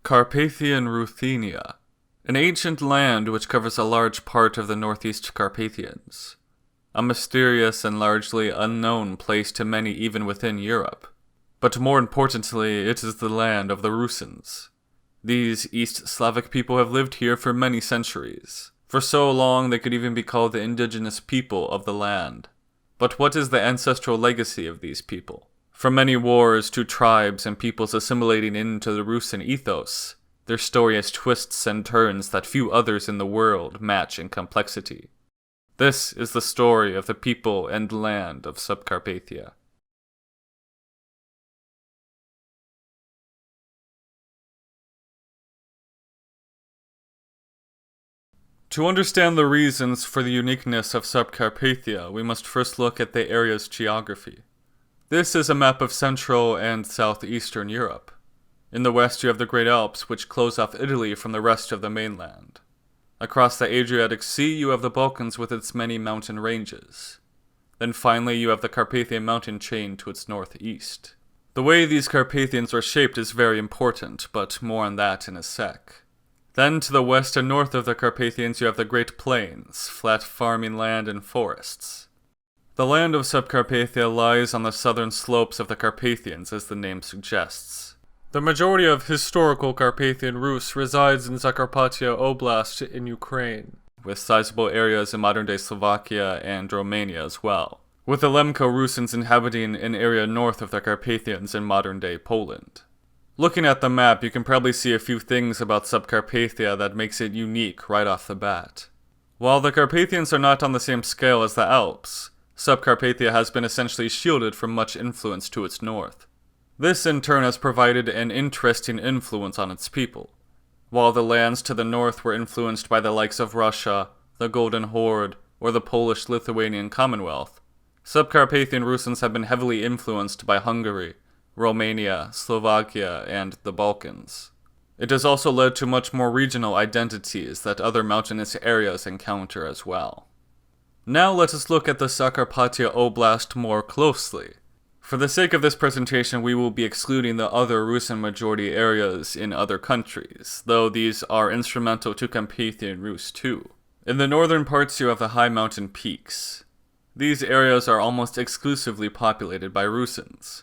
Carpathian Ruthenia, an ancient land which covers a large part of the Northeast Carpathians. A mysterious and largely unknown place to many even within Europe. But more importantly, it is the land of the Rusins. These East Slavic people have lived here for many centuries. For so long they could even be called the indigenous people of the land. But what is the ancestral legacy of these people? From many wars to tribes and peoples assimilating into the Rusin ethos, their story has twists and turns that few others in the world match in complexity. This is the story of the people and land of Subcarpathia. To understand the reasons for the uniqueness of Subcarpathia, we must first look at the area's geography. This is a map of Central and Southeastern Europe. In the west you have the Great Alps, which close off Italy from the rest of the mainland. Across the Adriatic Sea you have the Balkans with its many mountain ranges. Then finally you have the Carpathian mountain chain to its northeast. The way these Carpathians are shaped is very important, but more on that in a sec. Then to the west and north of the Carpathians you have the Great Plains, flat farming land and forests. The land of Subcarpathia lies on the southern slopes of the Carpathians, as the name suggests. The majority of historical Carpathian Rus resides in Zakarpattia Oblast in Ukraine, with sizable areas in modern-day Slovakia and Romania as well, with the Lemko Rusins inhabiting an area north of the Carpathians in modern-day Poland. Looking at the map, you can probably see a few things about Subcarpathia that makes it unique right off the bat. While the Carpathians are not on the same scale as the Alps, Subcarpathia has been essentially shielded from much influence to its north. This in turn has provided an interesting influence on its people. While the lands to the north were influenced by the likes of Russia, the Golden Horde, or the Polish-Lithuanian Commonwealth, Subcarpathian Rusins have been heavily influenced by Hungary, Romania, Slovakia, and the Balkans. It has also led to much more regional identities that other mountainous areas encounter as well. Now let us look at the Zakarpattia Oblast more closely. For the sake of this presentation, we will be excluding the other Rusin majority areas in other countries, though these are instrumental to Carpathian Rus too. In the northern parts you have the high mountain peaks. These areas are almost exclusively populated by Rusins.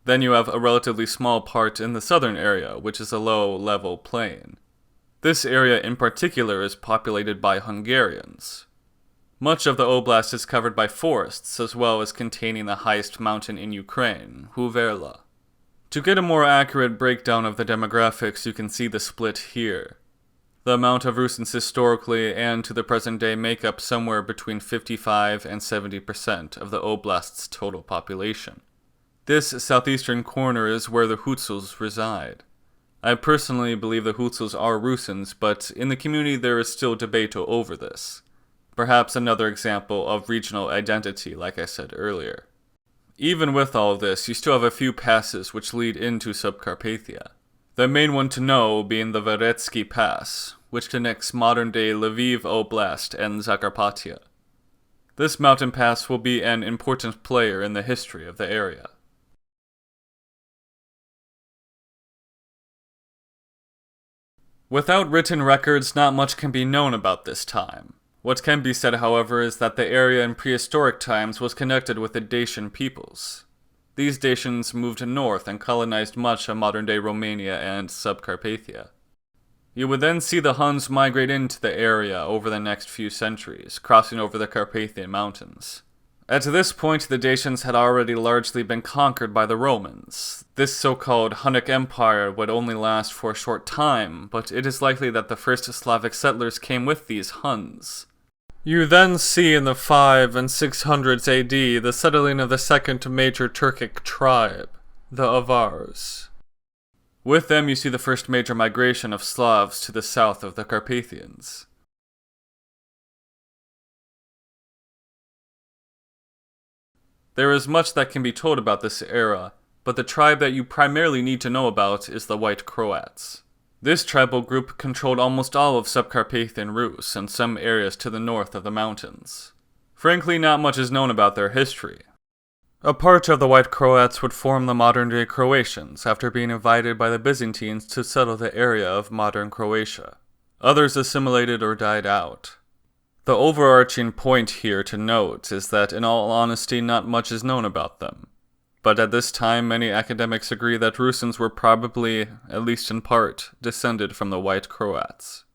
Then you have a relatively small part in the southern area, which is a low-level plain. This area in particular is populated by Hungarians. Much of the oblast is covered by forests, as well as containing the highest mountain in Ukraine, Huverla. To get a more accurate breakdown of the demographics, you can see the split here. The amount of Rusins historically and to the present day make up somewhere between 55 and 70% of the oblast's total population. This southeastern corner is where the Hutsuls reside. I personally believe the Hutsuls are Rusins, but in the community there is still debate over this. Perhaps another example of regional identity, like I said earlier. Even with all of this, you still have a few passes which lead into Subcarpathia. The main one to know being the Veretsky Pass, which connects modern-day Lviv Oblast and Zakarpattia. This mountain pass will be an important player in the history of the area. Without written records, not much can be known about this time. What can be said, however, is that the area in prehistoric times was connected with the Dacian peoples. These Dacians moved north and colonized much of modern-day Romania and Subcarpathia. You would then see the Huns migrate into the area over the next few centuries, crossing over the Carpathian Mountains. At this point, the Dacians had already largely been conquered by the Romans. This so-called Hunnic Empire would only last for a short time, but it is likely that the first Slavic settlers came with these Huns. You then see in the 5 and 600s AD the settling of the second major Turkic tribe, the Avars. With them you see the first major migration of Slavs to the south of the Carpathians. There is much that can be told about this era, but the tribe that you primarily need to know about is the White Croats. This tribal group controlled almost all of Subcarpathian Rus and some areas to the north of the mountains. Frankly, not much is known about their history. A part of the White Croats would form the modern-day Croatians after being invited by the Byzantines to settle the area of modern Croatia. Others assimilated or died out. The overarching point here to note is that, in all honesty, not much is known about them. But at this time, many academics agree that Rusins were probably, at least in part, descended from the White Croats.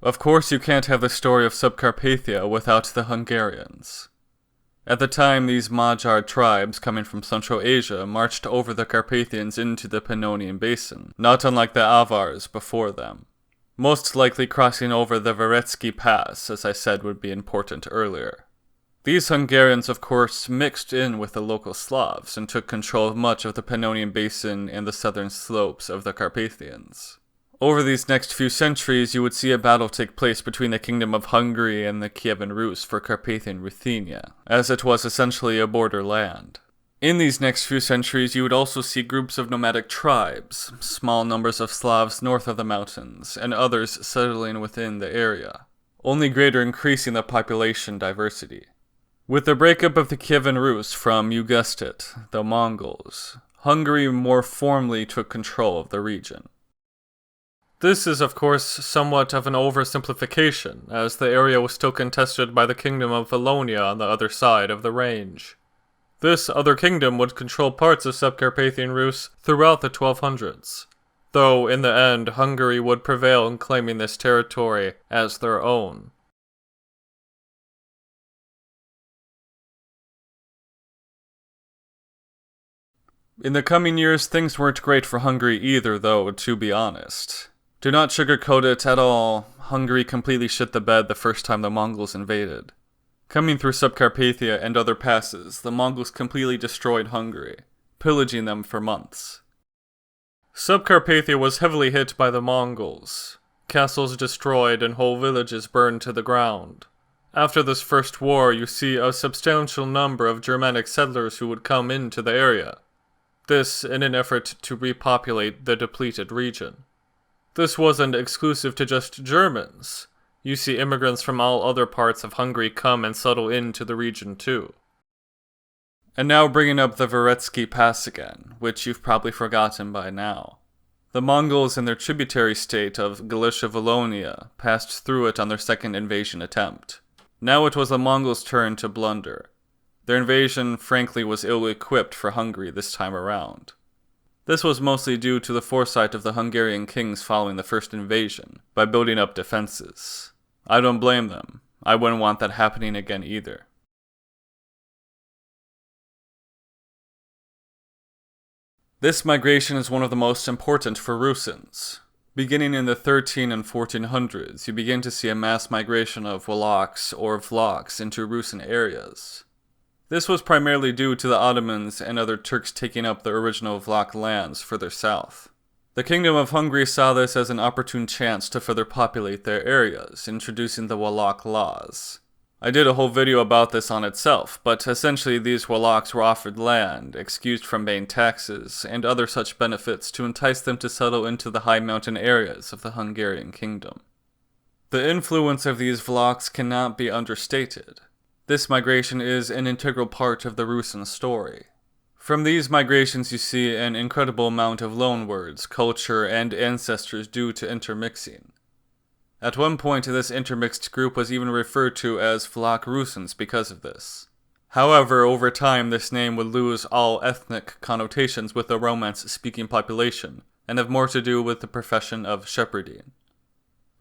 Of course, you can't have the story of Subcarpathia without the Hungarians. At the time, these Magyar tribes coming from Central Asia marched over the Carpathians into the Pannonian Basin, not unlike the Avars before them. Most likely crossing over the Veretsky Pass, as I said would be important earlier. These Hungarians, of course, mixed in with the local Slavs and took control of much of the Pannonian Basin and the southern slopes of the Carpathians. Over these next few centuries, you would see a battle take place between the Kingdom of Hungary and the Kievan Rus for Carpathian Ruthenia, as it was essentially a border land. In these next few centuries, you would also see groups of nomadic tribes, small numbers of Slavs north of the mountains, and others settling within the area, only greater increasing the population diversity. With the breakup of the Kievan Rus from, you guessed it, the Mongols, Hungary more formally took control of the region. This is, of course, somewhat of an oversimplification, as the area was still contested by the Kingdom of Wallonia on the other side of the range. This other kingdom would control parts of Subcarpathian Rus throughout the 1200s, though in the end Hungary would prevail in claiming this territory as their own. In the coming years, things weren't great for Hungary either, though, to be honest. Do not sugarcoat it at all, Hungary completely shit the bed the first time the Mongols invaded. Coming through Subcarpathia and other passes, the Mongols completely destroyed Hungary, pillaging them for months. Subcarpathia was heavily hit by the Mongols, castles destroyed and whole villages burned to the ground. After this first war, you see a substantial number of Germanic settlers who would come into the area. This in an effort to repopulate the depleted region. This wasn't exclusive to just Germans. You see immigrants from all other parts of Hungary come and settle into the region too. And now bringing up the Veretsky Pass again, which you've probably forgotten by now. The Mongols and their tributary state of Galicia-Wallonia passed through it on their second invasion attempt. Now it was the Mongols' turn to blunder. Their invasion, frankly, was ill-equipped for Hungary this time around. This was mostly due to the foresight of the Hungarian kings following the first invasion, by building up defenses. I don't blame them. I wouldn't want that happening again either. This migration is one of the most important for Rusins. Beginning in the 13 and 1400s, you begin to see a mass migration of Wallachs or Vlachs into Rusin areas. This was primarily due to the Ottomans and other Turks taking up the original Vlach lands further south. The Kingdom of Hungary saw this as an opportune chance to further populate their areas, introducing the Wallach laws. I did a whole video about this on itself, but essentially these Wallachs were offered land, excused from paying taxes, and other such benefits to entice them to settle into the high mountain areas of the Hungarian kingdom. The influence of these Vlachs cannot be understated. This migration is an integral part of the Rusin story. From these migrations you see an incredible amount of loanwords, culture, and ancestors due to intermixing. At one point this intermixed group was even referred to as Vlach Rusins because of this. However, over time this name would lose all ethnic connotations with the Romance-speaking population, and have more to do with the profession of shepherding.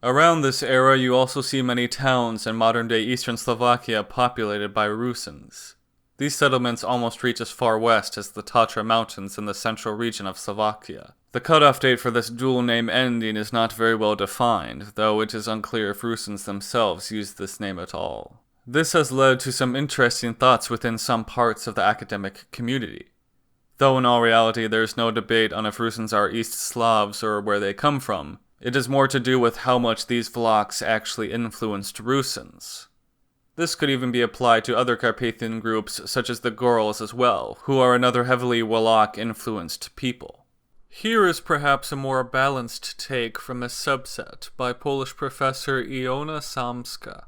Around this era, you also see many towns in modern-day eastern Slovakia populated by Rusins. These settlements almost reach as far west as the Tatra Mountains in the central region of Slovakia. The cutoff date for this dual name ending is not very well defined, though it is unclear if Rusins themselves used this name at all. This has led to some interesting thoughts within some parts of the academic community. Though in all reality there is no debate on if Rusins are East Slavs or where they come from, it is more to do with how much these Vlachs actually influenced Rusins. This could even be applied to other Carpathian groups such as the Gorals as well, who are another heavily Wallach-influenced people. Here is perhaps a more balanced take from a subset by Polish professor Iona Samska.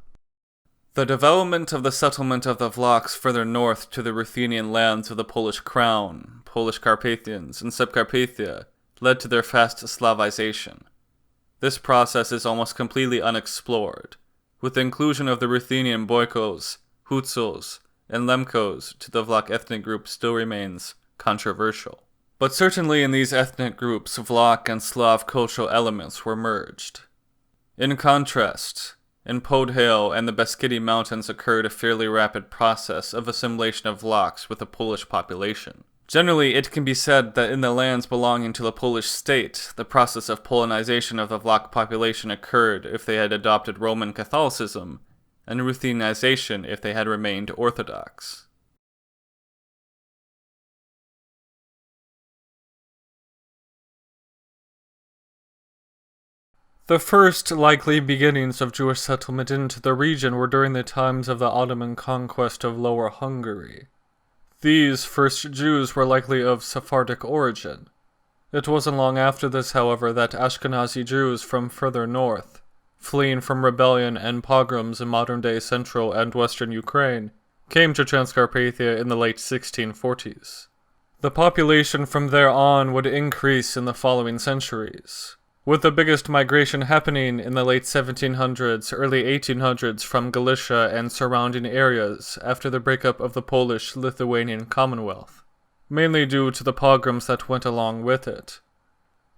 The development of the settlement of the Vlachs further north to the Ruthenian lands of the Polish Crown, Polish Carpathians, and Subcarpathia led to their fast Slavization. This process is almost completely unexplored, with the inclusion of the Ruthenian Boykos, Hutsuls, and Lemkos to the Vlach ethnic group still remains controversial. But certainly in these ethnic groups, Vlach and Slav cultural elements were merged. In contrast, in Podhale and the Beskidi Mountains occurred a fairly rapid process of assimilation of Vlachs with the Polish population. Generally, it can be said that in the lands belonging to the Polish state, the process of Polonization of the Vlach population occurred if they had adopted Roman Catholicism, and Ruthenization if they had remained Orthodox. The first likely beginnings of Jewish settlement into the region were during the times of the Ottoman conquest of Lower Hungary. These first Jews were likely of Sephardic origin. It wasn't long after this, however, that Ashkenazi Jews from further north, fleeing from rebellion and pogroms in modern-day central and western Ukraine, came to Transcarpathia in the late 1640s. The population from there on would increase in the following centuries, with the biggest migration happening in the late 1700s, early 1800s from Galicia and surrounding areas after the breakup of the Polish-Lithuanian Commonwealth, mainly due to the pogroms that went along with it.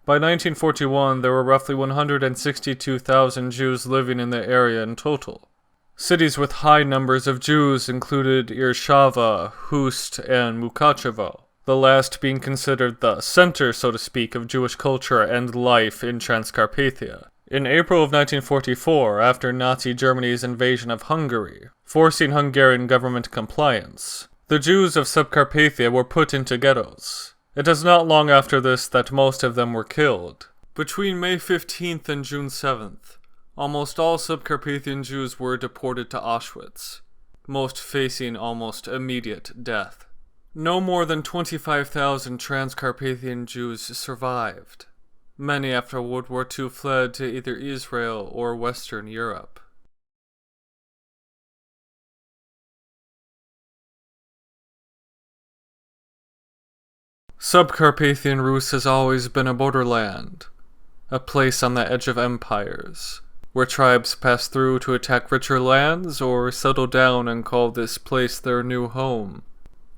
By 1941, there were roughly 162,000 Jews living in the area in total. Cities with high numbers of Jews included Irshava, Hust, and Mukachevo, the last being considered the center, so to speak, of Jewish culture and life in Transcarpathia. In April of 1944, after Nazi Germany's invasion of Hungary, forcing Hungarian government compliance, the Jews of Subcarpathia were put into ghettos. It is not long after this that most of them were killed. Between May 15th and June 7th, almost all Subcarpathian Jews were deported to Auschwitz, most facing almost immediate death. No more than 25,000 Transcarpathian Jews survived. Many after World War II fled to either Israel or Western Europe. Subcarpathian Rus has always been a borderland, a place on the edge of empires, where tribes pass through to attack richer lands or settle down and call this place their new home.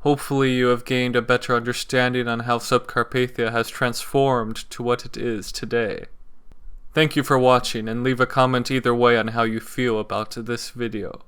Hopefully you have gained a better understanding on how Subcarpathia has transformed to what it is today. Thank you for watching, and leave a comment either way on how you feel about this video.